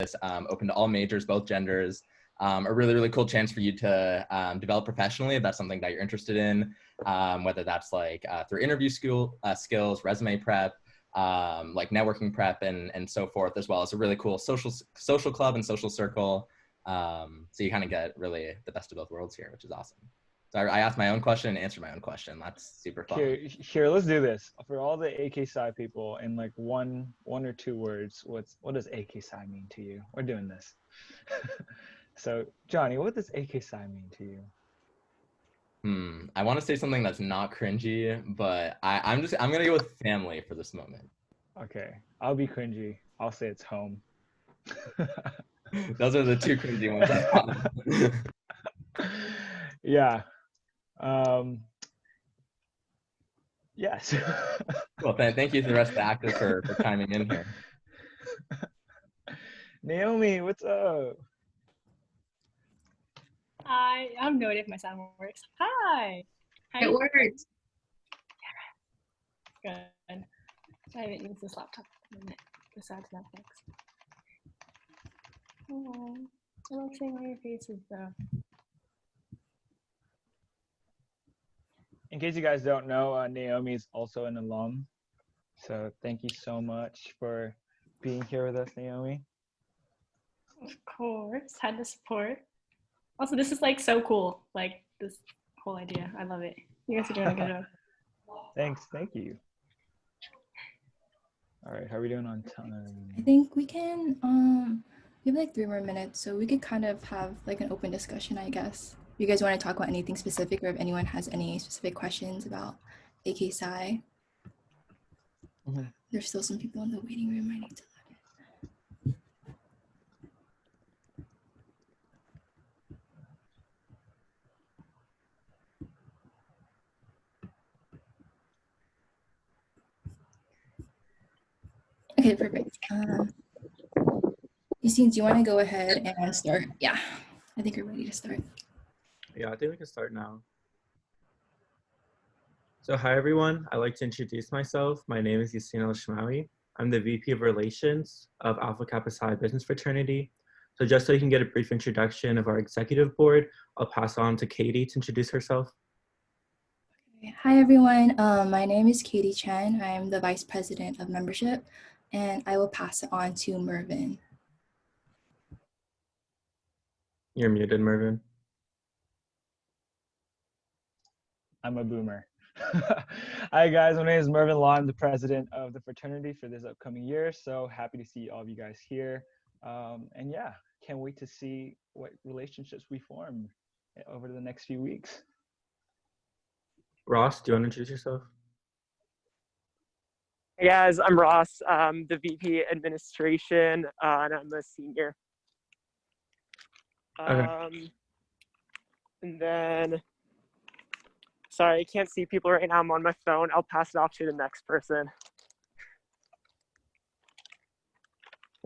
open to all majors, both genders. A really, really cool chance for you to develop professionally if that's something that you're interested in, whether that's like through interview skills, resume prep, like networking prep and so forth, as well as a really cool social club and social circle. So you kind of get really the best of both worlds here, which is awesome. So I asked my own question and answered my own question. That's super fun. Here, let's do this. For all the AK Psi people, in like one or two words, what does AK Psi mean to you? We're doing this. So, Jonny, what does AK Psi mean to you? I want to say something that's not cringy, but I'm gonna go with family for this moment. Okay, I'll be cringy. I'll say it's home. Those are the two cringy ones. Yeah. Yes. Well, thank you to the rest of the actors for chiming in here. Naomi, what's up? Hi, I have no idea if my sound works. Hi. It worked. Good. I haven't used this laptop in a minute besides Netflix. Oh, I love seeing all your faces though. In case you guys don't know, Naomi is also an alum. So thank you so much for being here with us, Naomi. Of course, had to support. Also, this is like so cool. Like this whole idea, I love it. You guys are doing a good job. Thanks, thank you. All right, how are we doing on time? I think we can, we have like 3 more minutes, so we could kind of have like an open discussion, I guess. If you guys want to talk about anything specific, or if anyone has any specific questions about AK Psi. There's still some people in the waiting room I need to let in. Okay, perfect. Justine, do you want to go ahead and start? Yeah, I think we're ready to start. Yeah, I think we can start now. So hi everyone, I'd like to introduce myself. My name is Justine El-Shmawi. I'm the VP of Relations of Alpha Kappa Psi Business Fraternity. So just so you can get a brief introduction of our executive board, I'll pass on to Katie to introduce herself. Hi everyone, my name is Katie Chen. I'm the Vice President of Membership, and I will pass it on to Mervin. You're muted, Mervin. I'm a boomer. Hi guys, my name is Mervin Law. I'm the president of the fraternity for this upcoming year. So happy to see all of you guys here. And yeah, can't wait to see what relationships we form over the next few weeks. Ross, do you want to introduce yourself? Hey guys, I'm Ross. I'm the VP Administration, and I'm a senior. Okay. And then, sorry, I can't see people right now. I'm on my phone. I'll pass it off to the next person.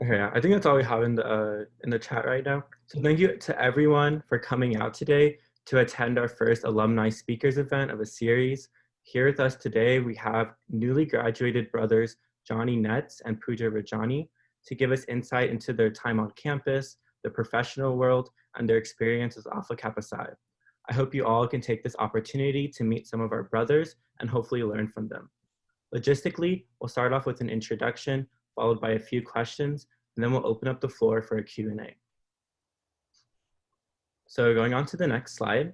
Okay, I think that's all we have in the chat right now. So thank you to everyone for coming out today to attend our first Alumni Speakers Event of a series. Here with us today, we have newly graduated brothers Jonny Netz and Pooja Rajani to give us insight into their time on campus, the professional world, and their experience as Alpha Kappa Psi. I hope you all can take this opportunity to meet some of our brothers and hopefully learn from them. Logistically, we'll start off with an introduction, followed by a few questions, and then we'll open up the floor for a Q&A. So going on to the next slide,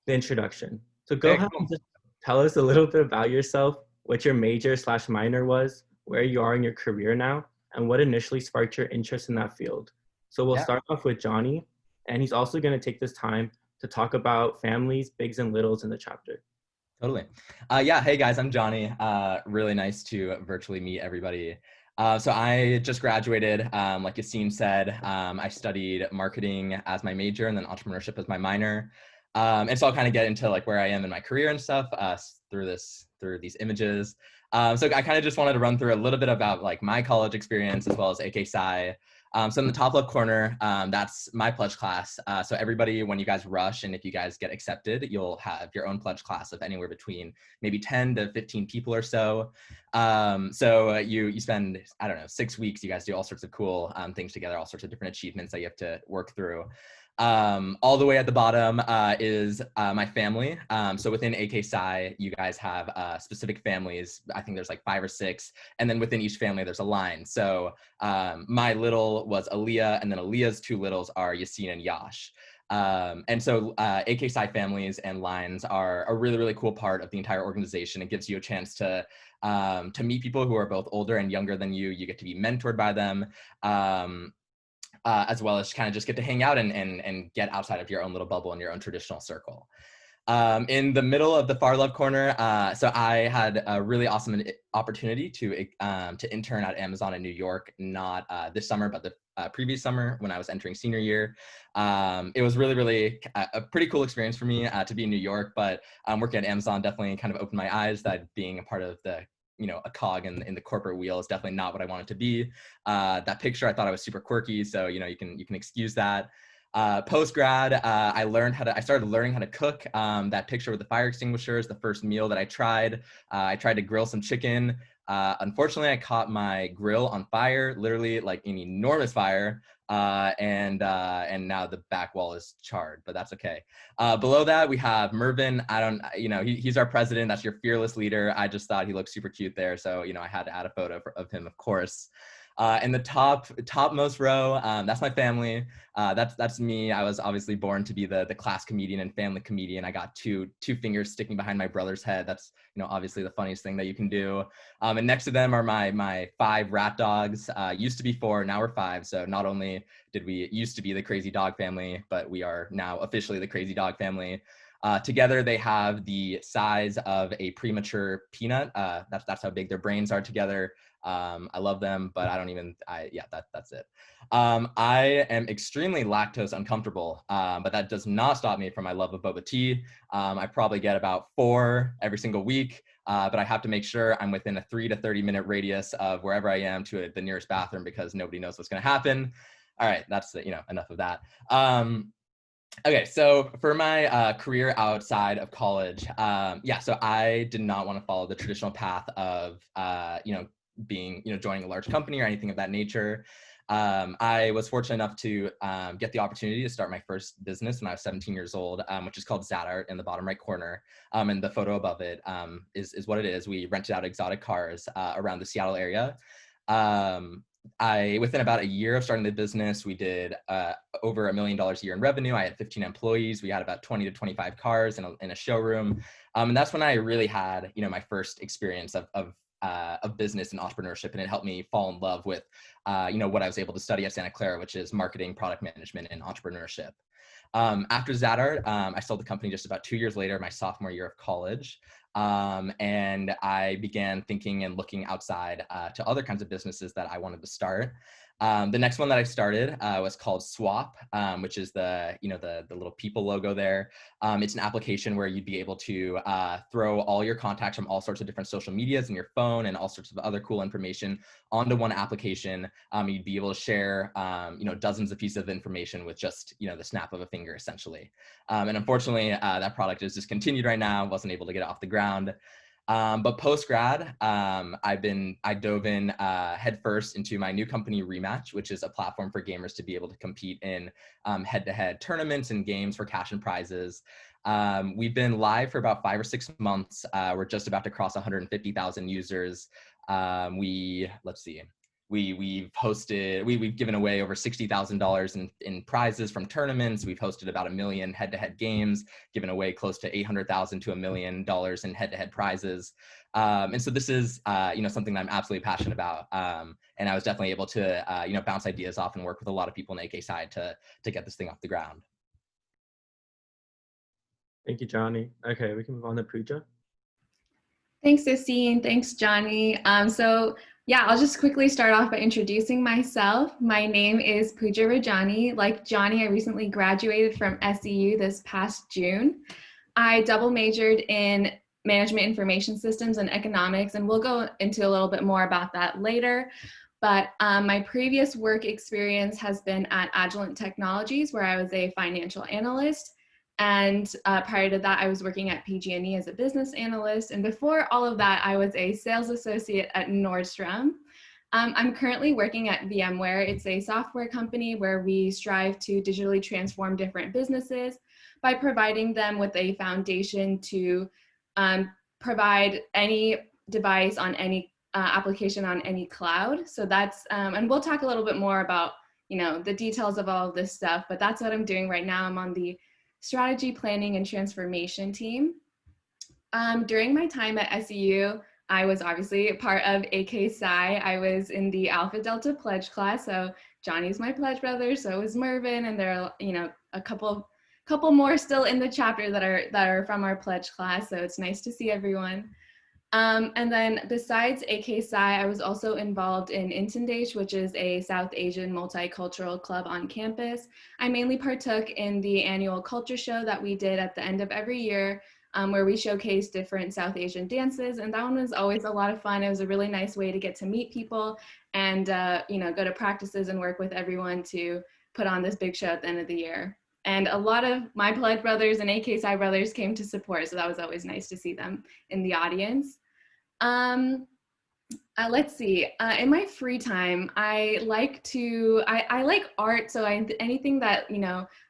the introduction. So go ahead and just tell us a little bit about yourself, what your major/minor was, where you are in your career now, and what initially sparked your interest in that field. So we'll start off with Jonny, and he's also going to take this time to talk about families, bigs and littles in the chapter. Totally. Yeah, hey guys, I'm Jonny. Really nice to virtually meet everybody. So I just graduated, like Justine said. I studied marketing as my major and then entrepreneurship as my minor. And so I'll kind of get into like where I am in my career and stuff through these images. So I kind of just wanted to run through a little bit about like my college experience as well as AK Psi. So in the top left corner, that's my pledge class. So everybody, when you guys rush and if you guys get accepted, you'll have your own pledge class of anywhere between maybe 10 to 15 people or so. So you spend, I don't know, 6 weeks. You guys do all sorts of cool things together, all sorts of different achievements that you have to work through. All the way at the bottom is my family. So within AK Psi, you guys have specific families. I think there's like 5 or 6. And then within each family, there's a line. So my little was Aaliyah, and then Aaliyah's 2 littles are Yassine and Yash. And so AK Psi families and lines are a really, really cool part of the entire organization. It gives you a chance to meet people who are both older and younger than you. You get to be mentored by them. As well as kind of just get to hang out and get outside of your own little bubble and your own traditional circle. In the middle of the far left corner, so I had a really awesome opportunity to intern at Amazon in New York, not this summer, but the previous summer when I was entering senior year. It was really, really a pretty cool experience for me to be in New York, but working at Amazon definitely kind of opened my eyes that being a part of the a cog in the corporate wheel is definitely not what I wanted to be. That picture, I thought I was super quirky, so you can excuse that. Post grad, I started learning how to cook. That picture with the fire extinguisher is the first meal that I tried. I tried to grill some chicken. Unfortunately, I caught my grill on fire, literally like an enormous fire. And now the back wall is charred, but that's okay. Below that, we have Mervin. He's our president. That's your fearless leader. I just thought he looked super cute there. So, I had to add a photo of him, of course. In the topmost row, that's my family. That's me. I was obviously born to be the class comedian and family comedian. I got two fingers sticking behind my brother's head. That's obviously the funniest thing that you can do. And next to them are my 5 rat dogs. Used to be 4, now we're 5. So not only did we used to be the crazy dog family, but we are now officially the crazy dog family. Together, they have the size of a premature peanut. That's how big their brains are together. I love them, but that's it. I am extremely lactose uncomfortable, but that does not stop me from my love of boba tea. I probably get about 4 every single week, but I have to make sure I'm within a 3 to 30 minute radius of wherever I am to the nearest bathroom because nobody knows what's going to happen. All right, that's enough of that. Okay, so for my career outside of college, so I did not want to follow the traditional path of joining a large company or anything of that nature. I was fortunate enough to get the opportunity to start my first business when I was 17 years old, which is called Zadart in the bottom right corner. And the photo above it is what it is. We rented out exotic cars around the Seattle area. Within about a year of starting the business, we did over $1 million a year in revenue. I had 15 employees. We had about 20 to 25 cars in a showroom. And that's when I really had, my first experience of business and entrepreneurship. And it helped me fall in love with, what I was able to study at Santa Clara, which is marketing, product management, and entrepreneurship. After Zadart, I sold the company just about 2 years later, my sophomore year of college. And I began thinking and looking outside to other kinds of businesses that I wanted to start. The next one that I started was called Swap, which is the little people logo there. It's an application where you'd be able to throw all your contacts from all sorts of different social medias in your phone and all sorts of other cool information onto one application. You'd be able to share, dozens of pieces of information with just, the snap of a finger, essentially. And unfortunately, that product is discontinued right now. Wasn't able to get it off the ground. But post-grad, I dove in headfirst into my new company, Rematch, which is a platform for gamers to be able to compete in head-to-head tournaments and games for cash and prizes. We've been live for about 5 or 6 months. We're just about to cross 150,000 users. We've given away over $60,000 in prizes from tournaments. We've hosted about 1 million head-to-head games, given away close to $800,000 to $1 million in head-to-head prizes. And so this is, something that I'm absolutely passionate about. And I was definitely able to, bounce ideas off and work with a lot of people in the AK side to get this thing off the ground. Thank you, Jonny. Okay, we can move on to Pooja. Thanks, Yassine. Thanks, Jonny. I'll just quickly start off by introducing myself. My name is Pooja Rajani. Like Jonny, I recently graduated from SEU this past June. I double majored in management information systems and economics, and we'll go into a little bit more about that later. But my previous work experience has been at Agilent Technologies, where I was a financial analyst. And prior to that, I was working at PG&E as a business analyst. And before all of that, I was a sales associate at Nordstrom. I'm currently working at VMware. It's a software company where we strive to digitally transform different businesses by providing them with a foundation to provide any device on any application on any cloud. So that's, and we'll talk a little bit more about, the details of all of this stuff, but that's what I'm doing right now. I'm on the strategy planning and transformation team. During my time at SEU, I was obviously part of AK Psi. I was in the Alpha Delta pledge class. So Johnny's my pledge brother, so is Mervin, and there are, a couple more still in the chapter that are from our pledge class. So it's nice to see everyone. And then besides AK Psi, I was also involved in Intandesh, which is a South Asian multicultural club on campus. I mainly partook in the annual culture show that we did at the end of every year, where we showcased different South Asian dances. And that one was always a lot of fun. It was a really nice way to get to meet people and, go to practices and work with everyone to put on this big show at the end of the year. And a lot of my pledge brothers and AK Psi brothers came to support. So that was always nice to see them in the audience. Let's see, in my free time, I like art. So anything that,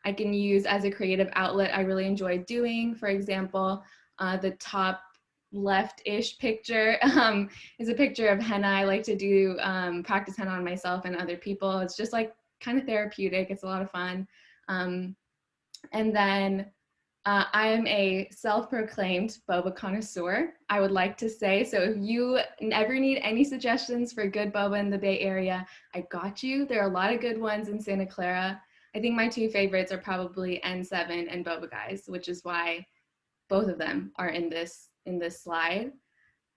I can use as a creative outlet, I really enjoy doing. For example, the top left-ish picture is a picture of henna. I like to do practice henna on myself and other people. It's just like kind of therapeutic. It's a lot of fun. And then I am a self-proclaimed boba connoisseur, I would like to say. So if you ever need any suggestions for good boba in the Bay Area, I got you. There are a lot of good ones in Santa Clara. I think my two favorites are probably N7 and Boba Guys, which is why both of them are in this slide.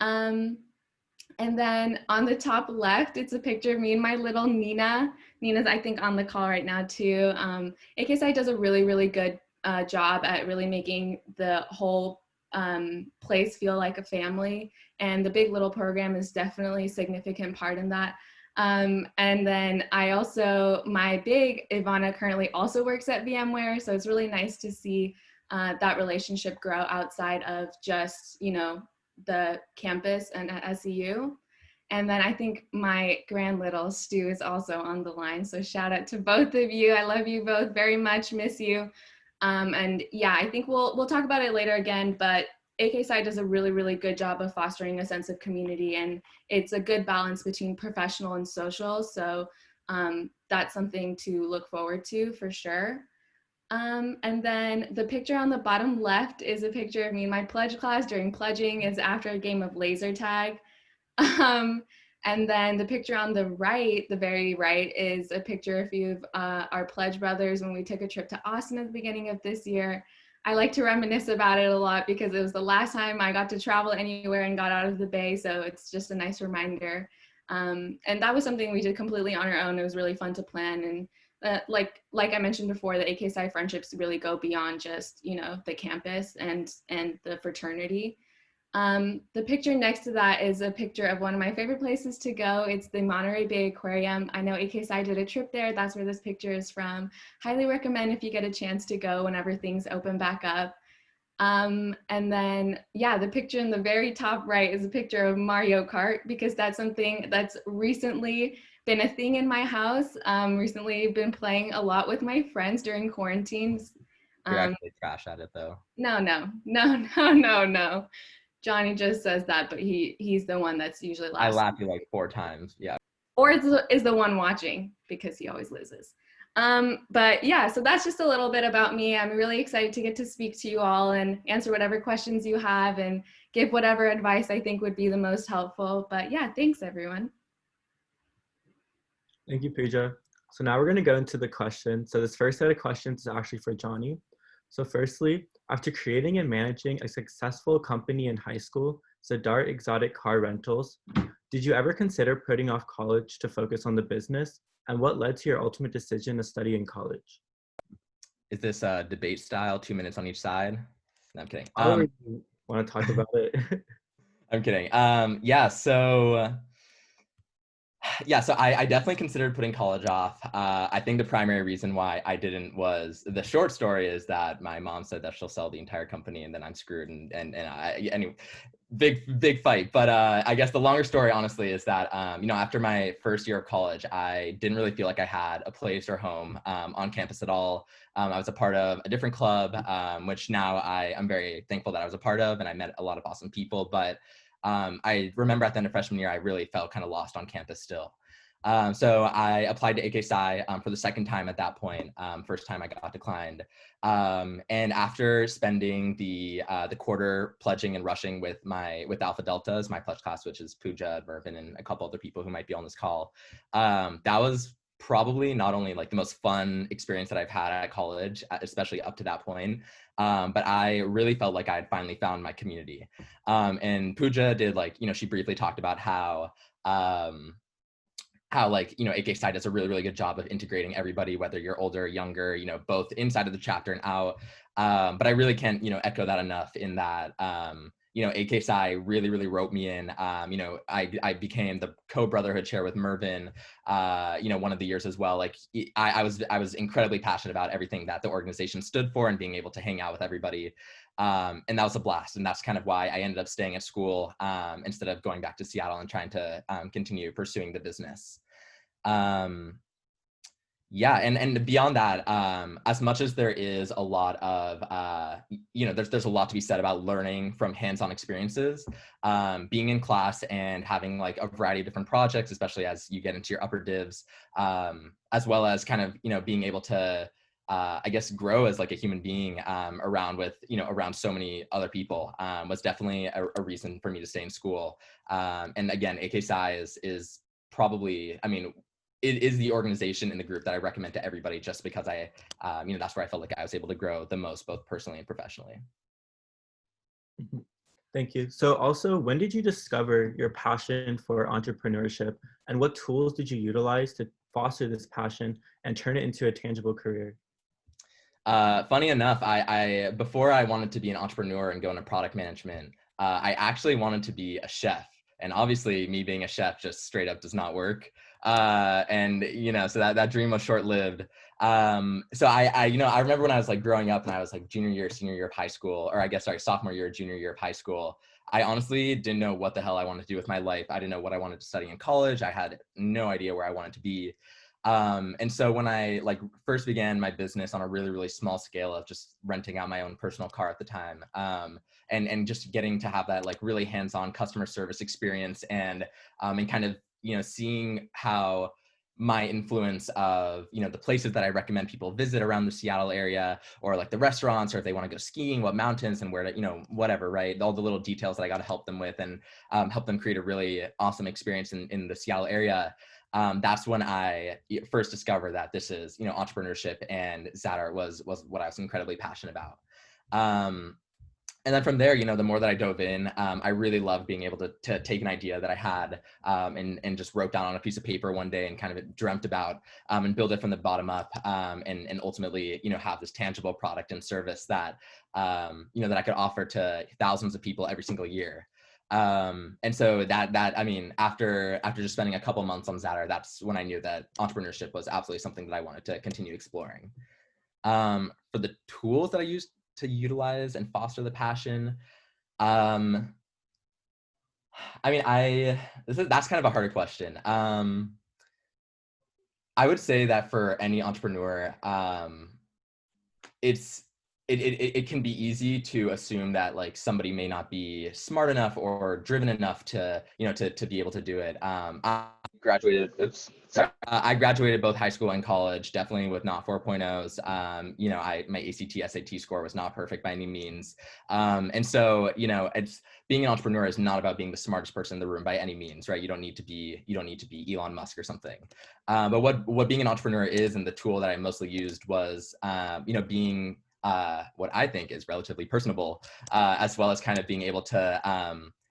And then on the top left, it's a picture of me and my little Nina. Nina's, I think, on the call right now too. AKSI does a really, really good job at really making the whole place feel like a family. And the Big Little program is definitely a significant part in that. And then my big Ivana currently also works at VMware. So it's really nice to see that relationship grow outside of just, the campus and at SEU. And then I think my grand little Stu is also on the line. So shout out to both of you. I love you both very much, miss you. And yeah, I think we'll talk about it later again, but AKSI does a really, really good job of fostering a sense of community, and it's a good balance between professional and social. So that's something to look forward to for sure. And then the picture on the bottom left is a picture of me in my pledge class during pledging. Is after a game of laser tag. And then the picture on the right, the very right, is a picture of a few of our pledge brothers when we took a trip to Austin at the beginning of this year. I like to reminisce about it a lot because it was the last time I got to travel anywhere and got out of the Bay. So it's just a nice reminder. And that was something we did completely on our own. It was really fun to plan. And like I mentioned before, the AKSI friendships really go beyond just, the campus and the fraternity. The picture next to that is a picture of one of my favorite places to go. It's the Monterey Bay Aquarium. I know AKSI did a trip there. That's where this picture is from. Highly recommend if you get a chance to go whenever things open back up. And then, yeah, the picture in the very top right is a picture of Mario Kart, because that's something that's recently been a thing in my house. Recently been playing a lot with my friends during quarantines. You're actually trash at it though. No. Jonny just says that, but he's the one that's usually last. I laughed you like 4 times, yeah. Or is the one watching, because he always loses. But yeah, so that's just a little bit about me. I'm really excited to get to speak to you all and answer whatever questions you have and give whatever advice I think would be the most helpful. But yeah, thanks everyone. Thank you, Pooja. So now we're going to go into the questions. So this first set of questions is actually for Jonny. So firstly, after creating and managing a successful company in high school, Zadart Exotic Car Rentals, did you ever consider putting off college to focus on the business? And what led to your ultimate decision to study in college? Is this a debate style, 2 minutes on each side? No, I'm kidding. I want to talk about it. I'm kidding. Yeah, so Yeah, so I definitely considered putting college off. I think the primary reason why I didn't was, the short story is that my mom said that she'll sell the entire company and then I'm screwed, and anyway, big fight. But I guess the longer story, honestly, is that after my first year of college, I didn't really feel like I had a place or home on campus at all. I was a part of a different club, which now I'm very thankful that I was a part of, and I met a lot of awesome people. But I remember at the end of freshman year, I really felt kind of lost on campus still. So I applied to AK Sci for the second time at that point. First time I got declined. And after spending the quarter pledging and rushing with Alpha Deltas, my pledge class, which is Pooja, Mervin, and a couple other people who might be on this call, that was probably not only like the most fun experience that I've had at college, especially up to that point, but I really felt like I had finally found my community. And Pooja did, like, she briefly talked about how like, AK Sci does a really good job of integrating everybody, whether you're older or younger, both inside of the chapter and out. But I really can't, echo that enough, in that, AK Sci really wrote me in. I became the co-brotherhood chair with Mervin, one of the years as well. Like, I was incredibly passionate about everything that the organization stood for and being able to hang out with everybody. And that was a blast. And that's kind of why I ended up staying at school instead of going back to Seattle and trying to continue pursuing the business. Yeah, and beyond that, as much as there is a lot of, there's a lot to be said about learning from hands-on experiences, being in class and having like a variety of different projects, especially as you get into your upper divs, as well as kind of, being able to, I guess, grow as like a human being around so many other people, was definitely a reason for me to stay in school. And again, AK Sci is probably, it is the organization in the group that I recommend to everybody, just because that's where I felt like I was able to grow the most, both personally and professionally. Thank you. So also, when did you discover your passion for entrepreneurship, and what tools did you utilize to foster this passion and turn it into a tangible career? Funny enough, I before I wanted to be an entrepreneur and go into product management, I actually wanted to be a chef. And obviously, me being a chef just straight up does not work. And so that dream was short-lived. So I remember when I was like growing up and I was like junior year, senior year of high school, or I guess, sorry, sophomore year, junior year of high school, I honestly didn't know what the hell I wanted to do with my life. I didn't know what I wanted to study in college. I had no idea where I wanted to be. And so when I like first began my business on a really small scale of just renting out my own personal car at the time, and just getting to have that like really hands-on customer service experience, and kind of, seeing how my influence of, the places that I recommend people visit around the Seattle area, or like the restaurants, or if they want to go skiing, what mountains and where to, whatever, right? All the little details that I got to help them with, and help them create a really awesome experience in the Seattle area. That's when I first discovered that this is, entrepreneurship, and Zadar was what I was incredibly passionate about. And then from there, the more that I dove in, I really loved being able to take an idea that I had, and just wrote down on a piece of paper one day and kind of dreamt about, and build it from the bottom up, and ultimately, have this tangible product and service that, that I could offer to thousands of people every single year. And so after just spending a couple months on Zadar, that's when I knew that entrepreneurship was absolutely something that I wanted to continue exploring. For the tools that I used to utilize and foster the passion, that's kind of a harder question. I would say that for any entrepreneur, it can be easy to assume that like somebody may not be smart enough or driven enough to be able to do it. I graduated both high school and college, definitely with not 4.0s. My ACT, SAT score was not perfect by any means. And so, it's being an entrepreneur is not about being the smartest person in the room by any means, right? You don't need to be Elon Musk or something. But what being an entrepreneur is, and the tool that I mostly used was, being what I think is relatively personable, as well as kind of being able to,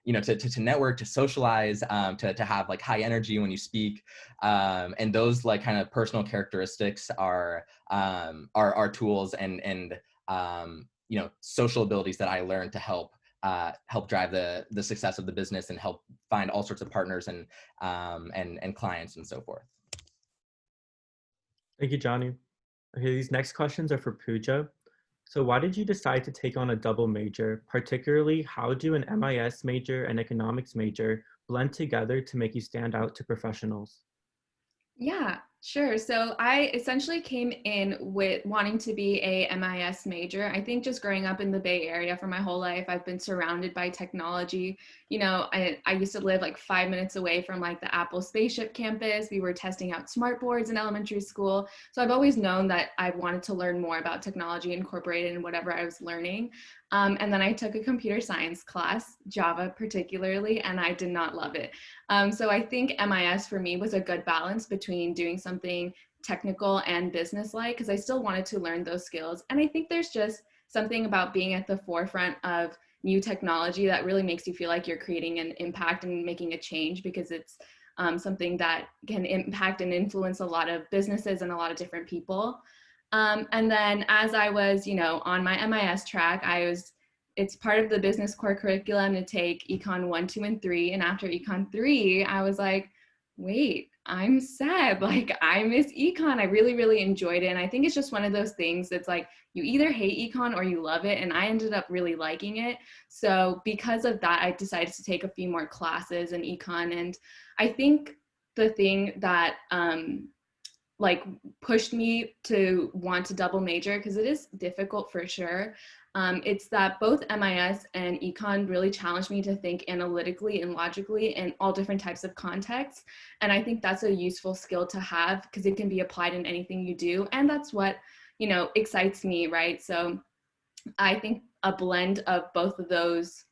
to network, to socialize, to have like high energy when you speak. And those like kind of personal characteristics are tools and social abilities that I learned to help help drive the success of the business and help find all sorts of partners and clients and so forth. Thank you, Jonny. Okay, these next questions are for Pooja. So why did you decide to take on a double major? Particularly, how do an MIS major and economics major blend together to make you stand out to professionals? Yeah, sure. So I essentially came in with wanting to be a MIS major. I think just growing up in the Bay Area for my whole life, I've been surrounded by technology. You know, I used to live like 5 minutes away from like the Apple spaceship campus. We were testing out smart boards in elementary school. So I've always known that I wanted to learn more about technology incorporated in whatever I was learning. And then I took a computer science class, Java particularly, and I did not love it. So I think MIS for me was a good balance between doing something technical and business-like, because I still wanted to learn those skills. And I think there's just something about being at the forefront of new technology that really makes you feel like you're creating an impact and making a change, because it's something that can impact and influence a lot of businesses and a lot of different people. And then as I was, you know, on my MIS track, it's part of the business core curriculum to take Econ 1, 2, and 3. And after Econ 3, I was like, wait, I'm sad. Like, I miss Econ. I really, really enjoyed it. And I think it's just one of those things that's like, you either hate Econ or you love it. And I ended up really liking it. So because of that, I decided to take a few more classes in Econ. And I think the thing that like pushed me to want to double major, because it is difficult for sure. It's that both MIS and Econ really challenged me to think analytically and logically in all different types of contexts. And I think that's a useful skill to have, because it can be applied in anything you do. And that's what, you know, excites me, right? So I think a blend of both of those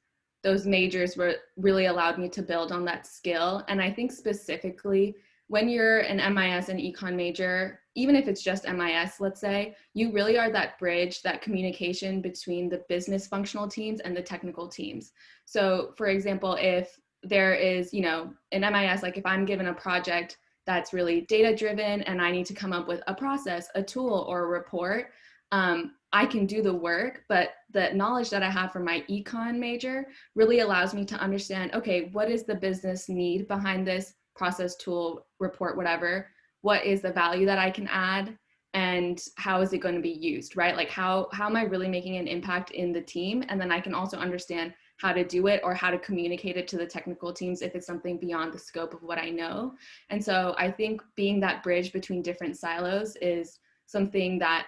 majors really allowed me to build on that skill. And I think specifically, when you're an MIS and Econ major, even if it's just MIS, let's say, you really are that bridge, that communication between the business functional teams and the technical teams. So for example, if there is, you know, an MIS, like if I'm given a project that's really data driven and I need to come up with a process, a tool, or a report, I can do the work, but the knowledge that I have from my Econ major really allows me to understand, okay, what is the business need behind this process, tool, report, whatever? What is the value that I can add, and how is it going to be used, right? Like how am I really making an impact in the team? And then I can also understand how to do it or how to communicate it to the technical teams if it's something beyond the scope of what I know. And so I think being that bridge between different silos is something that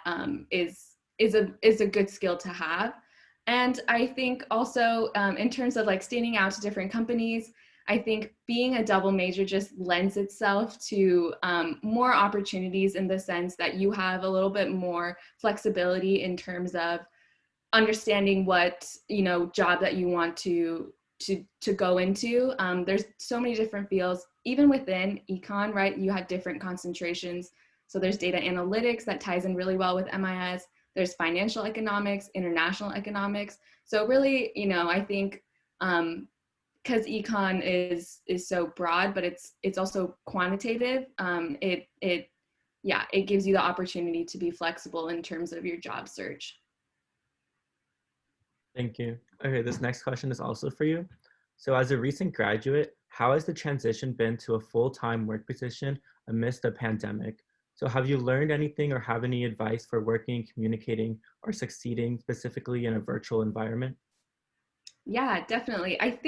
is a good skill to have. And I think also in terms of like standing out to different companies, I think being a double major just lends itself to more opportunities, in the sense that you have a little bit more flexibility in terms of understanding what, you know, job that you want to go into. There's so many different fields, even within Econ, right? You have different concentrations. So there's data analytics that ties in really well with MIS. There's financial economics, international economics. So really, you know, I think because Econ is so broad, but it's also quantitative. It gives you the opportunity to be flexible in terms of your job search. Thank you. Okay, this next question is also for you. So as a recent graduate, how has the transition been to a full-time work position amidst the pandemic? So have you learned anything or have any advice for working, communicating, or succeeding specifically in a virtual environment? Yeah, definitely. I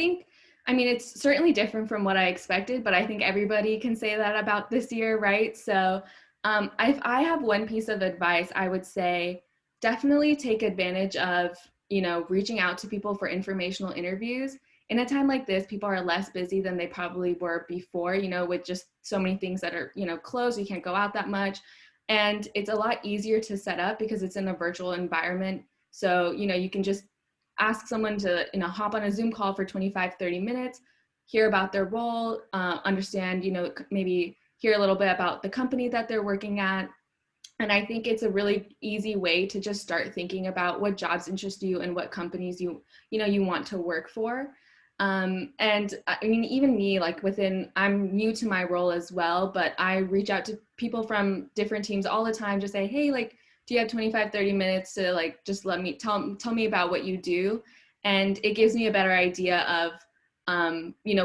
mean, it's certainly different from what I expected, but I think everybody can say that about this year, right? So if I have one piece of advice, I would say definitely take advantage of, you know, reaching out to people for informational interviews. In a time like this, people are less busy than they probably were before, you know, with just so many things that are, you know, closed, you can't go out that much. And it's a lot easier to set up because it's in a virtual environment. So, you know, you can just ask someone to, you know, hop on a Zoom call for 25, 30 minutes, hear about their role, understand, you know, maybe hear a little bit about the company that they're working at. And I think it's a really easy way to just start thinking about what jobs interest you and what companies you want to work for. And I mean, even me, like I'm new to my role as well, but I reach out to people from different teams all the time to say, hey, like, do you have 25, 30 minutes to like, just tell me about what you do? and it gives me a better idea of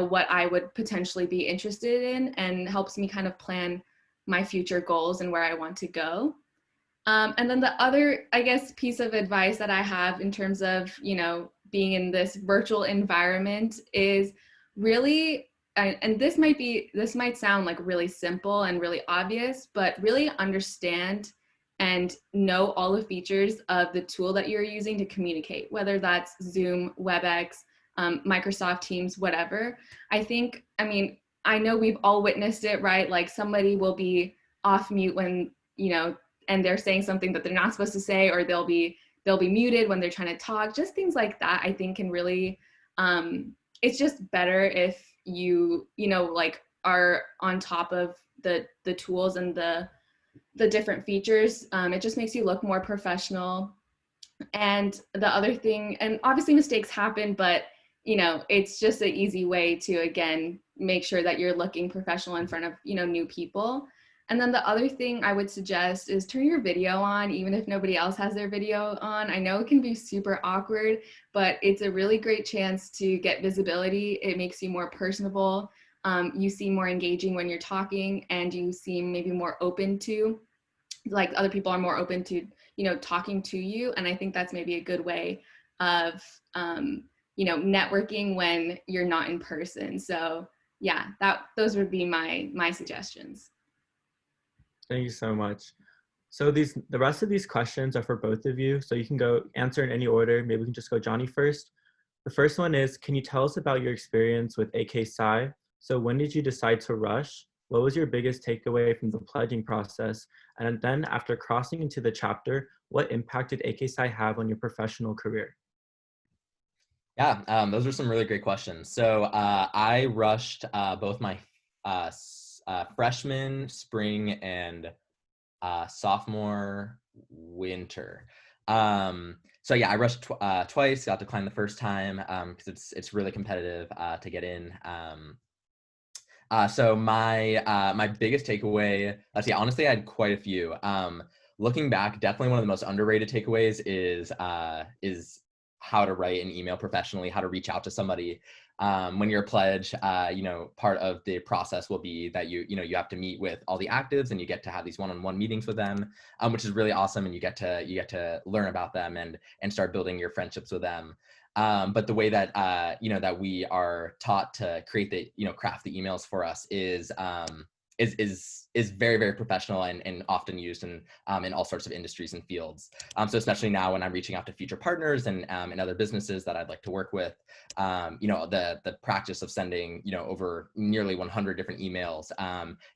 what I would potentially be interested in, and helps me kind of plan my future goals and where I want to go. And then the other, I guess, piece of advice that I have in terms of, being in this virtual environment is really, and this might sound like really simple and really obvious, but really understand and know all the features of the tool that you're using to communicate, whether that's Zoom, WebEx, Microsoft Teams, whatever. I know we've all witnessed it, right? Like somebody will be off mute when, and they're saying something that they're not supposed to say, or they'll be muted when they're trying to talk. Just things like that, I think, can really, it's just better if you are on top of the tools and the different features. It just makes you look more professional. And the other thing, and obviously mistakes happen, but it's just an easy way to, again, make sure that you're looking professional in front of, new people. And then the other thing I would suggest is turn your video on, even if nobody else has their video on. I know it can be super awkward, but it's a really great chance to get visibility. It makes you more personable. You seem more engaging when you're talking, and you seem maybe more open to, like, other people are more open to, talking to you. And I think that's maybe a good way of, networking when you're not in person. So yeah, those would be my suggestions. Thank you so much. So the rest of these questions are for both of you, so you can go answer in any order. Maybe we can just go Jonny first. The first one is, can you tell us about your experience with AK Psi? So when did you decide to rush? What was your biggest takeaway from the pledging process? And then after crossing into the chapter, what impact did AK Psi have on your professional career? Yeah, those are some really great questions. So I rushed both my freshman, spring, and sophomore winter. So yeah, I rushed twice, got declined the first time because it's really competitive to get in. So my biggest takeaway, let's see, honestly, I had quite a few. Looking back, definitely one of the most underrated takeaways is how to write an email professionally, how to reach out to somebody. When you're a pledge, part of the process will be that you have to meet with all the actives, and you get to have these one-on-one meetings with them, which is really awesome, and you get to learn about them and start building your friendships with them. But the way that that we are taught to craft the emails for us is very, very professional and often used in all sorts of industries and fields. So especially now when I'm reaching out to future partners and other businesses that I'd like to work with, the practice of sending over nearly 100 different emails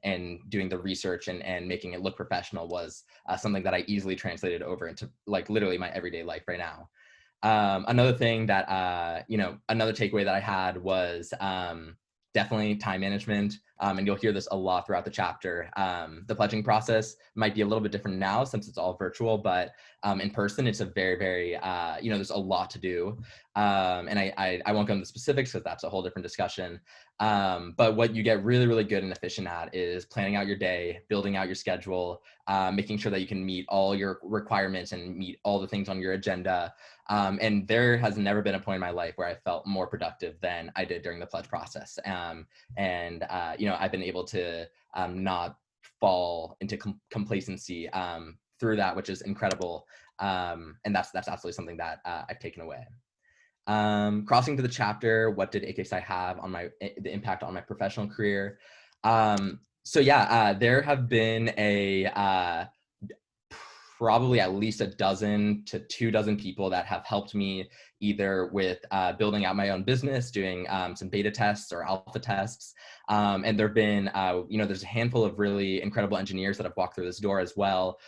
and doing the research and making it look professional was something that I easily translated over into like literally my everyday life right now. Another thing that another takeaway that I had was definitely time management. And you'll hear this a lot throughout the chapter. The pledging process might be a little bit different now since it's all virtual, but in person, it's a very, very, there's a lot to do. And I won't go into the specifics because that's a whole different discussion. But what you get really, really good and efficient at is planning out your day, building out your schedule, making sure that you can meet all your requirements and meet all the things on your agenda. And there has never been a point in my life where I felt more productive than I did during the pledge process. I've been able to not fall into complacency through that, which is incredible. And that's absolutely something that I've taken away. Crossing to the chapter, what did AK Psi have on the impact on my professional career? There have been probably at least a dozen to 2 dozen people that have helped me either with building out my own business, doing some beta tests or alpha tests. And there've been, there's a handful of really incredible engineers that have walked through this door as well,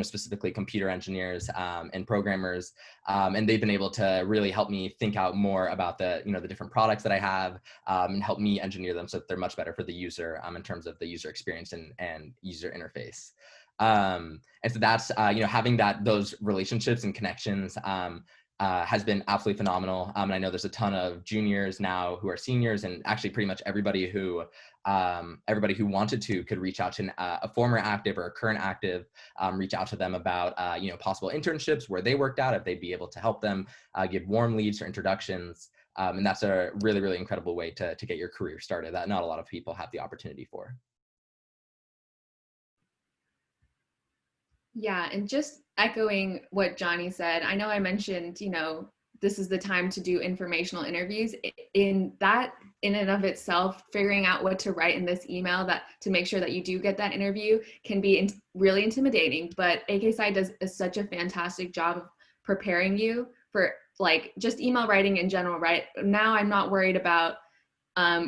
specifically computer engineers and programmers. And they've been able to really help me think out more about the different products that I have and help me engineer them so that they're much better for the user in terms of the user experience and user interface. And so that's, having those relationships and connections has been absolutely phenomenal. And I know there's a ton of juniors now who are seniors, and actually pretty much everybody who wanted to could reach out to a former active or a current active, reach out to them about possible internships where they worked out, if they'd be able to help them, give warm leads or introductions. And that's a really, really incredible way to get your career started that not a lot of people have the opportunity for. Yeah, and just echoing what Jonny said, I know I mentioned, this is the time to do informational interviews. In that, in and of itself, figuring out what to write in this email that to make sure that you do get that interview can be really intimidating. But AKSci does such a fantastic job of preparing you for like just email writing in general, right? Now I'm not worried about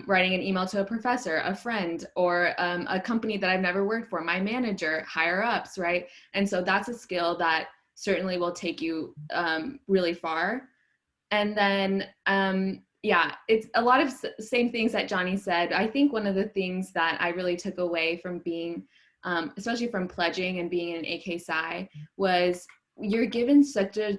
writing an email to a professor, a friend, or a company that I've never worked for, my manager, higher ups, right? And so that's a skill that certainly will take you really far. And then, yeah, it's a lot of same things that Jonny said. I think one of the things that I really took away from being, especially from pledging and being in AKSci, was you're given such a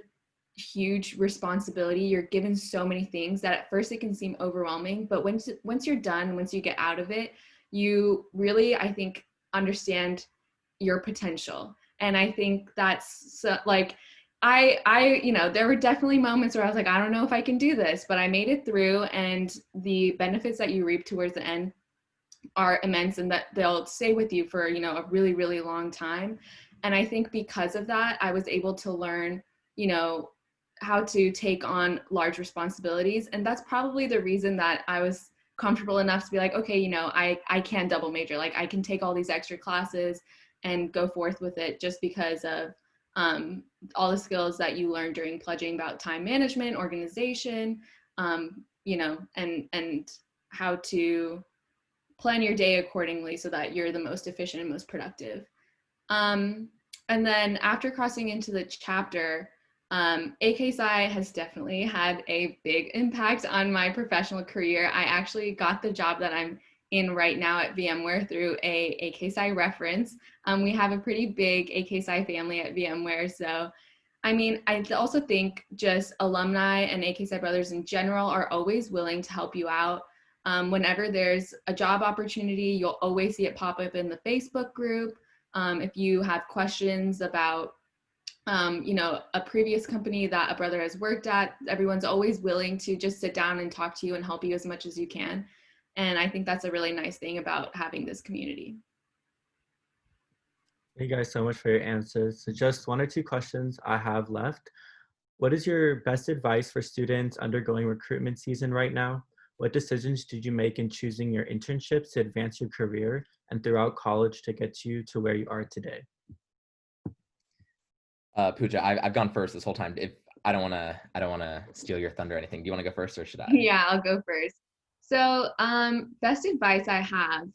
huge responsibility. You're given so many things that at first it can seem overwhelming, but once you're done, once you get out of it, you really, I think, understand your potential. And I think that's like, there were definitely moments where I was like, I don't know if I can do this, but I made it through, and the benefits that you reap towards the end are immense, and that they'll stay with you for, a really, really long time. And I think because of that, I was able to learn, how to take on large responsibilities. And that's probably the reason that I was comfortable enough to be like, okay, I can double major, like I can take all these extra classes and go forth with it, just because of all the skills that you learn during pledging about time management, organization, and how to plan your day accordingly so that you're the most efficient and most productive. And then after crossing into the chapter, AKSci has definitely had a big impact on my professional career. I actually got the job that I'm in right now at VMware through a AKSci reference. We have a pretty big AKSci family at VMware. So, I also think just alumni and AKSci brothers in general are always willing to help you out. Whenever there's a job opportunity, you'll always see it pop up in the Facebook group. If you have questions about a previous company that a brother has worked at, everyone's always willing to just sit down and talk to you and help you as much as you can. And I think that's a really nice thing about having this community. Thank you guys so much for your answers. So just one or two questions I have left. What is your best advice for students undergoing recruitment season right now? What decisions did you make in choosing your internships to advance your career and throughout college to get you to where you are today? Pooja, I've gone first this whole time. If I don't want to steal your thunder or anything. Do you want to go first, or should I? Yeah, I'll go first. So, best advice I have.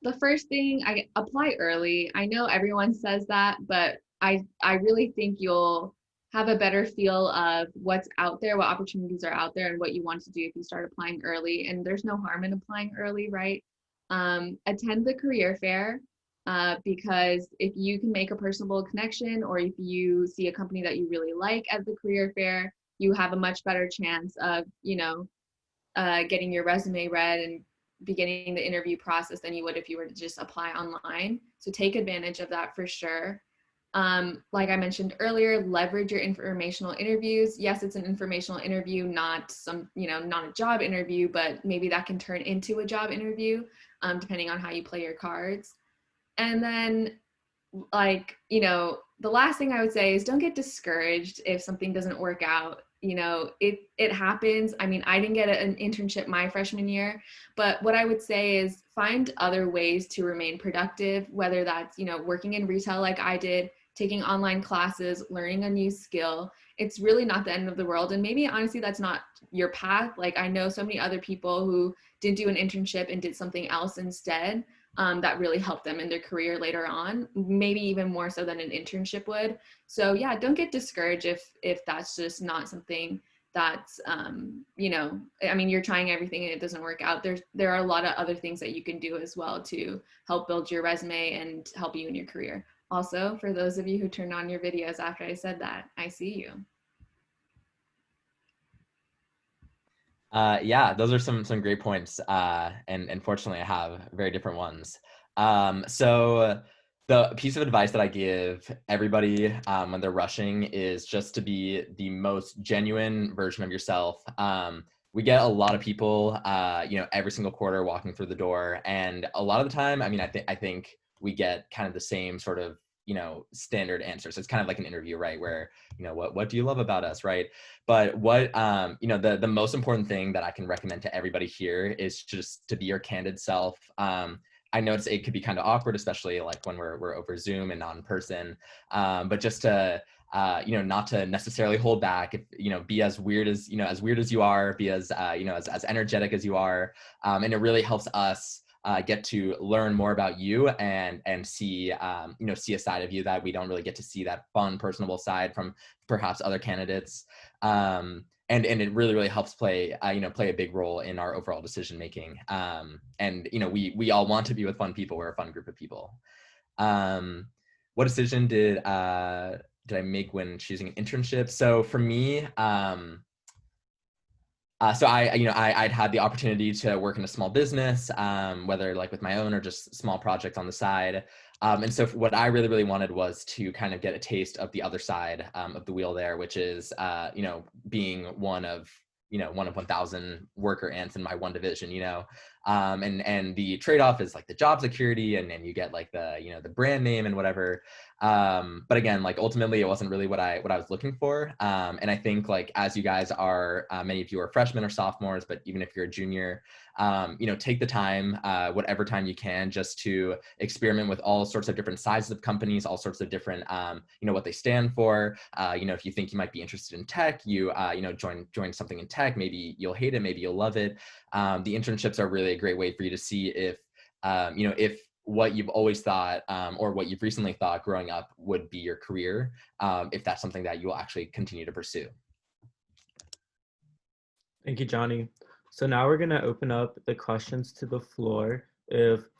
The first thing, I apply early. I know everyone says that, but I really think you'll have a better feel of what's out there, what opportunities are out there, and what you want to do if you start applying early. And there's no harm in applying early, right? Attend the career fair. Because if you can make a personable connection, or if you see a company that you really like at the career fair, you have a much better chance of, getting your resume read and beginning the interview process than you would if you were to just apply online. So take advantage of that for sure. Like I mentioned earlier, leverage your informational interviews. Yes, it's an informational interview, not not a job interview, but maybe that can turn into a job interview, depending on how you play your cards. And then, the last thing I would say is don't get discouraged if something doesn't work out. It happens. I didn't get an internship my freshman year, but what I would say is find other ways to remain productive, whether that's, working in retail like I did, taking online classes, learning a new skill. It's really not the end of the world. And maybe honestly, that's not your path. Like I know so many other people who didn't do an internship and did something else instead. That really helped them in their career later on, maybe even more so than an internship would. So yeah, don't get discouraged if that's just not something that's, you're trying everything and it doesn't work out. There are a lot of other things that you can do as well to help build your resume and help you in your career. Also, for those of you who turned on your videos after I said that, I see you. Yeah, those are some great points, and fortunately, I have very different ones. So the piece of advice that I give everybody when they're rushing is just to be the most genuine version of yourself. We get a lot of people, every single quarter walking through the door, and a lot of the time, I mean, I think we get kind of the same sort of standard answers. It's kind of like an interview, right? Where what do you love about us, right? But what the most important thing that I can recommend to everybody here is just to be your candid self. I notice it could be kind of awkward, especially like when we're over Zoom and not in person. But just to not to necessarily hold back. If be as weird as you are, be as as energetic as you are, and it really helps us get to learn more about you and see see a side of you that we don't really get to see, that fun, personable side from perhaps other candidates. And it really helps play play a big role in our overall decision making. And we all want to be with fun people. We're a fun group of people. What decision did I make when choosing an internship? So for me, so I'd had the opportunity to work in a small business, whether like with my own or just small projects on the side. And so what I really wanted was to kind of get a taste of the other side of the wheel there, which is, being one of 1,000 worker ants in my one division, and the trade-off is like the job security and you get like the brand name and whatever. But again, like ultimately it wasn't really what I was looking for. And I think like, as you guys are, many of you are freshmen or sophomores, but even if you're a junior, take the time, whatever time you can, just to experiment with all sorts of different sizes of companies, all sorts of different, what they stand for. If you think you might be interested in tech, join something in tech. Maybe you'll hate it, maybe you'll love it. The internships are really a great way for you to see if what you've always thought, or what you've recently thought growing up would be your career, if that's something that you will actually continue to pursue. Thank you, Jonny. So now we're gonna open up the questions to the floor.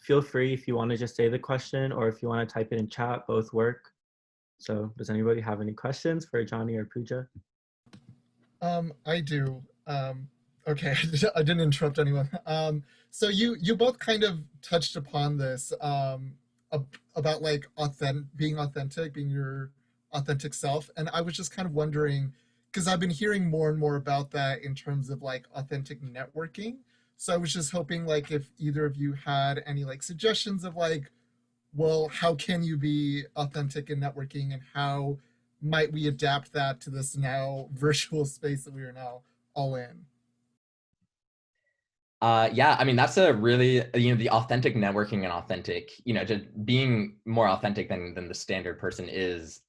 Feel free if you want to just say the question, or if you want to type it in chat, both work. So does anybody have any questions for Jonny or Pooja? I do. Okay, I didn't interrupt anyone. So you both kind of touched upon this, about like being authentic, being your authentic self, and I was just kind of wondering, because I've been hearing more and more about that in terms of like authentic networking. So I was just hoping like if either of you had any like suggestions of like, well, how can you be authentic in networking, and how might we adapt that to this now virtual space that we are now all in? Yeah, I mean, that's a really, the authentic networking and authentic, just being more authentic than the standard person is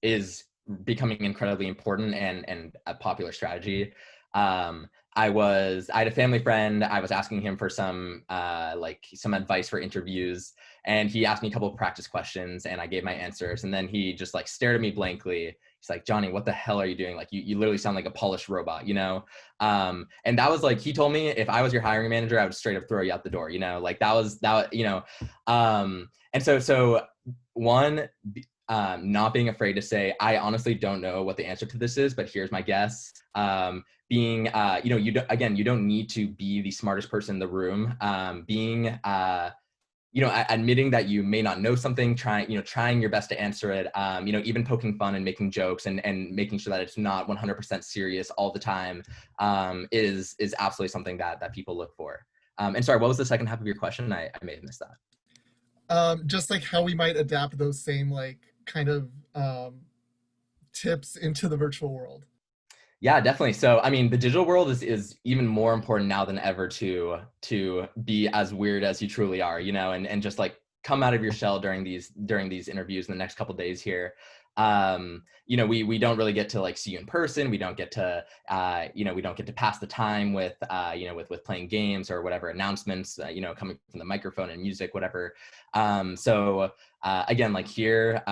becoming incredibly important and a popular strategy. I had a family friend. I was asking him for some advice for interviews, and he asked me a couple of practice questions, and I gave my answers, and then he just like stared at me blankly. He's like, "Jonny, what the hell are you doing? Like, you literally sound like a polished robot, And that was like, he told me if I was your hiring manager, I would straight up throw you out the door, like and so one, not being afraid to say, I honestly don't know what the answer to this is, but here's my guess. Being, you don't need to be the smartest person in the room. Admitting that you may not know something, trying your best to answer it, even poking fun and making jokes and making sure that it's not 100% serious all the time, is absolutely something that people look for. And sorry, what was the second half of your question? I may have missed that. Just like how we might adapt those same like kind of tips into the virtual world. Yeah, definitely. So, I mean, the digital world is even more important now than ever to be as weird as you truly are, and just like come out of your shell during these interviews in the next couple of days here. We don't really get to like see you in person. We don't get to, we don't get to pass the time with playing games or whatever announcements, coming from the microphone and music, whatever. So again, like here,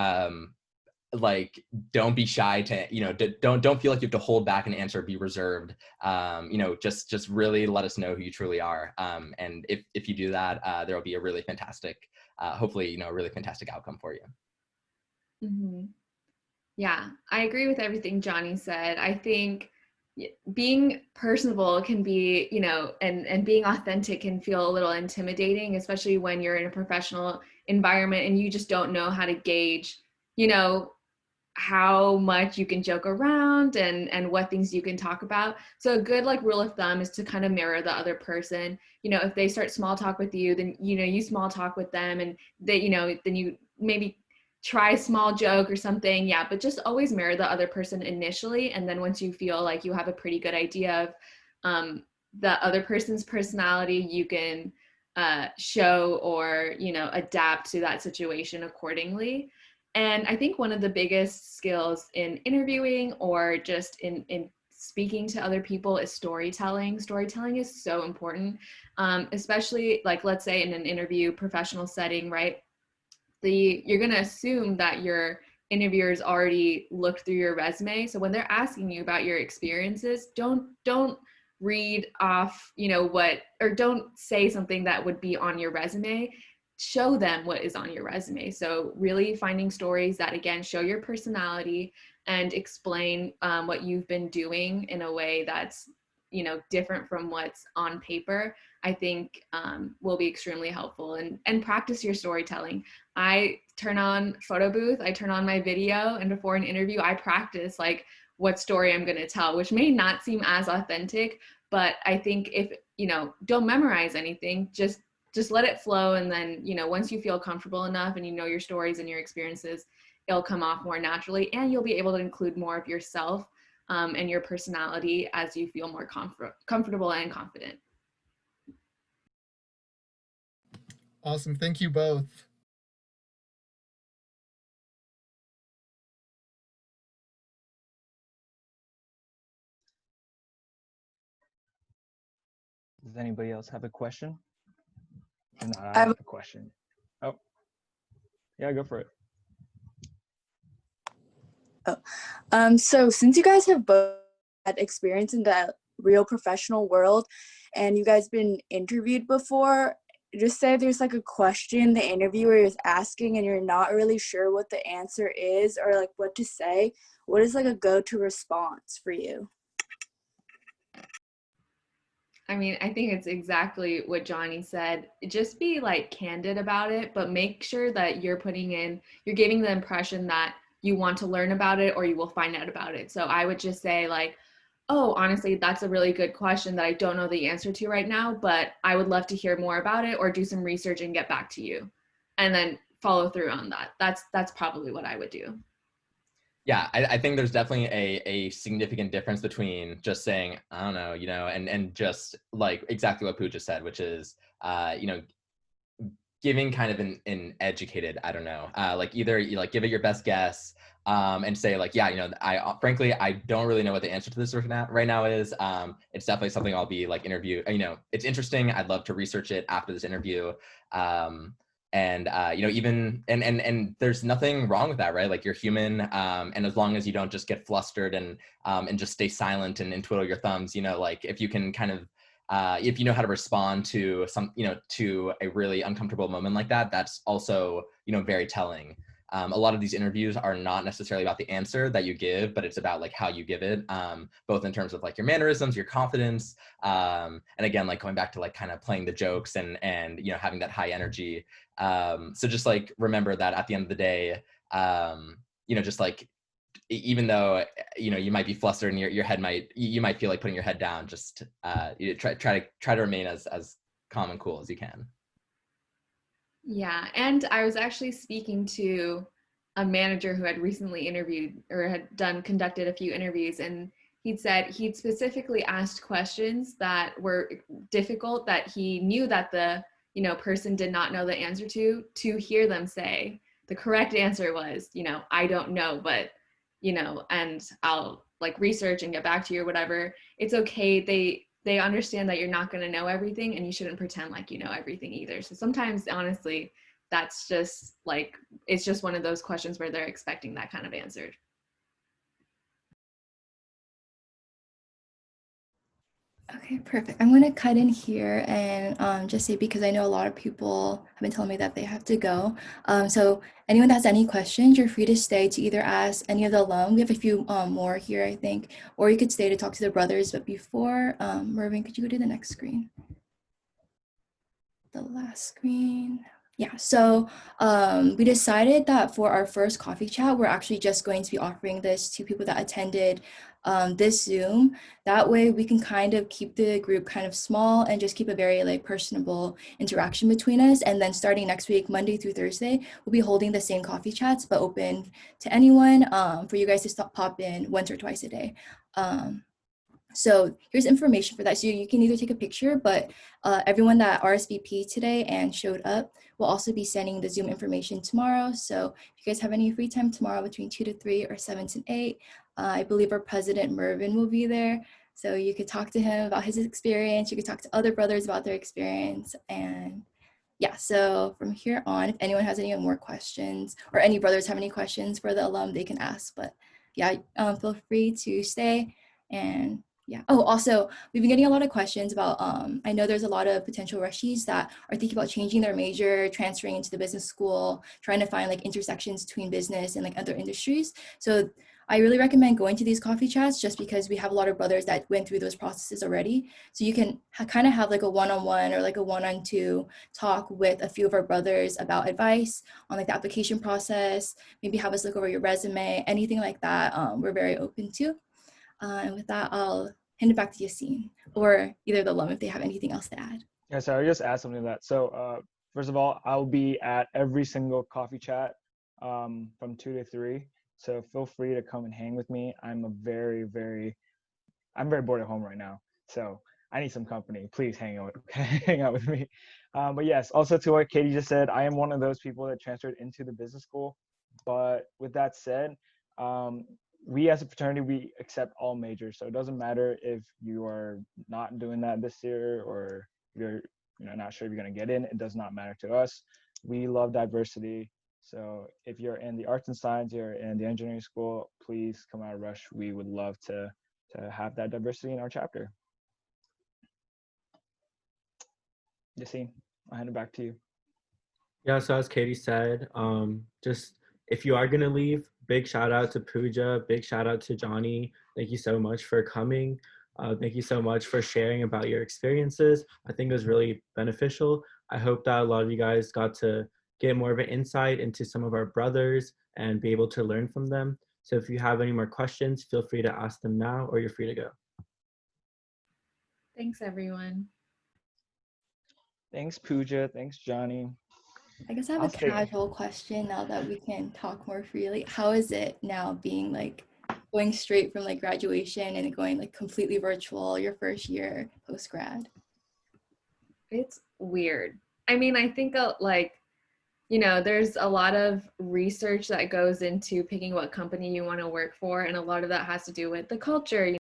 like don't be shy to don't feel like you have to hold back an answer, be reserved. Just really let us know who you truly are, and if you do that, there will be a really fantastic, hopefully a really fantastic outcome for you. Mm-hmm. Yeah, I agree with everything Jonny said. I think being personable can be, you know, and being authentic can feel a little intimidating, especially when you're in a professional environment and you just don't know how to gauge, you know, how much you can joke around and what things you can talk about. So a good like rule of thumb is to kind of mirror the other person. You know, if they start small talk with you, then, you know, you small talk with them, and they, you know, then you maybe try a small joke or something. Yeah, but just always mirror the other person initially. And then once you feel like you have a pretty good idea of the other person's personality, you can show or, you know, adapt to that situation accordingly. And I think one of the biggest skills in interviewing or just in speaking to other people is storytelling. Storytelling is so important, especially like, let's say in an interview professional setting, right? You're going to assume that your interviewers already looked through your resume. So when they're asking you about your experiences, don't read off, you know, what, or don't say something that would be on your resume. Show them what is on your resume. So really finding stories that, again, show your personality and explain what you've been doing in a way that's, you know, different from what's on paper, I think will be extremely helpful. And practice your storytelling. I turn on photo booth, I turn on my video, and before an interview, I practice like what story I'm going to tell, which may not seem as authentic, but I think if, you know, don't memorize anything, just let it flow. And then, you know, once you feel comfortable enough and you know your stories and your experiences, it'll come off more naturally, and you'll be able to include more of yourself and your personality as you feel more comfortable and confident. Awesome. Thank you both. Does anybody else have a question? If not, I I have have a question. Oh, yeah, go for it. So since you guys have both had experience in the real professional world and you guys been interviewed before, just say there's like a question the interviewer is asking and you're not really sure what the answer is or like what to say, what is like a go-to response for you? I mean, I think it's exactly what Jonny said. Just be like candid about it, but make sure that you're giving the impression that you want to learn about it or you will find out about it. So I would just say like, oh, honestly, that's a really good question that I don't know the answer to right now, but I would love to hear more about it or do some research and get back to you. And then follow through on that. That's probably what I would do. Yeah, I think there's definitely a significant difference between just saying, I don't know, you know, and just like exactly what Pooja said, which is, you know, giving kind of an educated, I don't know, like either you like give it your best guess and say like, yeah, you know, frankly, I don't really know what the answer to this right now is. It's definitely something I'll be like you know, it's interesting. I'd love to research it after this interview. And you know, even and there's nothing wrong with that, right? Like you're human, and as long as you don't just get flustered and just stay silent and twiddle your thumbs, you know, like if you can kind of if you know how to respond to to a really uncomfortable moment like that, that's also, you know, very telling. A lot of these interviews are not necessarily about the answer that you give, but it's about like how you give it, both in terms of like your mannerisms, your confidence, and again, like going back to like kind of playing the jokes and you know, having that high energy. So just like remember that at the end of the day, you know, just like even though, you know, you might be flustered and your head you might feel like putting your head down, just you try to remain as calm and cool as you can. Yeah, and I was actually speaking to a manager who had recently interviewed or had conducted a few interviews, and he'd said he'd specifically asked questions that were difficult that he knew that the, you know, person did not know the answer to hear them say the correct answer was, you know, I don't know, but, you know, and I'll like research and get back to you or whatever. It's okay. They understand that you're not going to know everything, and you shouldn't pretend like you know everything either. So sometimes, honestly, that's just like, it's just one of those questions where they're expecting that kind of answer. Okay, perfect. I'm gonna cut in here and just say, because I know a lot of people have been telling me that they have to go. So anyone that has any questions, you're free to stay to either ask any of the alum. We have a few more here, I think, or you could stay to talk to the brothers. But before, Mervin, could you go to the next screen? The last screen. Yeah, so we decided that for our first coffee chat, we're actually just going to be offering this to people that attended this Zoom. That way we can kind of keep the group kind of small and just keep a very like personable interaction between us. And then starting next week, Monday through Thursday, we'll be holding the same coffee chats, but open to anyone for you guys to pop in once or twice a day. So here's information for that. So you can either take a picture, but everyone that RSVP today and showed up will also be sending the Zoom information tomorrow. So if you guys have any free time tomorrow between 2 to 3 or 7 to 8, I believe our president Mervin will be there. So you could talk to him about his experience. You could talk to other brothers about their experience. And yeah, so from here on, if anyone has any more questions or any brothers have any questions for the alum, they can ask. But yeah, feel free to stay. And yeah. Oh, also, we've been getting a lot of questions about, I know there's a lot of potential rushies that are thinking about changing their major, transferring into the business school, trying to find like intersections between business and like other industries. So I really recommend going to these coffee chats just because we have a lot of brothers that went through those processes already. So you can kind of have like a one-on-one or like a one-on-two talk with a few of our brothers about advice on like the application process, maybe have us look over your resume, anything like that. We're very open to. And with that, I'll hand it back to Yassine or either the alum if they have anything else to add. Yeah, so I'll just add something to that. So first of all, I'll be at every single coffee chat from 2 to 3. So feel free to come and hang with me. I'm very bored at home right now. So I need some company. Please hang out with me. But yes, also to what Katie just said, I am one of those people that transferred into the business school. But with that said, we as a fraternity, we accept all majors. So it doesn't matter if you are not doing that this year or you're not sure if you're going to get in. It does not matter to us. We love diversity. So if you're in the arts and science, you're in the engineering school, please come out of Rush. We would love to have that diversity in our chapter. Yassine, I'll hand it back to you. Yeah, so as Katie said, just if you are going to leave, big shout out to Pooja, big shout out to Jonny. Thank you so much for coming. Thank you so much for sharing about your experiences. I think it was really beneficial. I hope that a lot of you guys got to get more of an insight into some of our brothers and be able to learn from them. So if you have any more questions, feel free to ask them now or you're free to go. Thanks, everyone. Thanks, Pooja. Thanks, Jonny. I guess I have a casual question now that we can talk more freely. How is it now being like going straight from like graduation and going like completely virtual your first year post grad? It's weird. I mean, I think like, there's a lot of research that goes into picking what company you want to work for. And a lot of that has to do with the culture,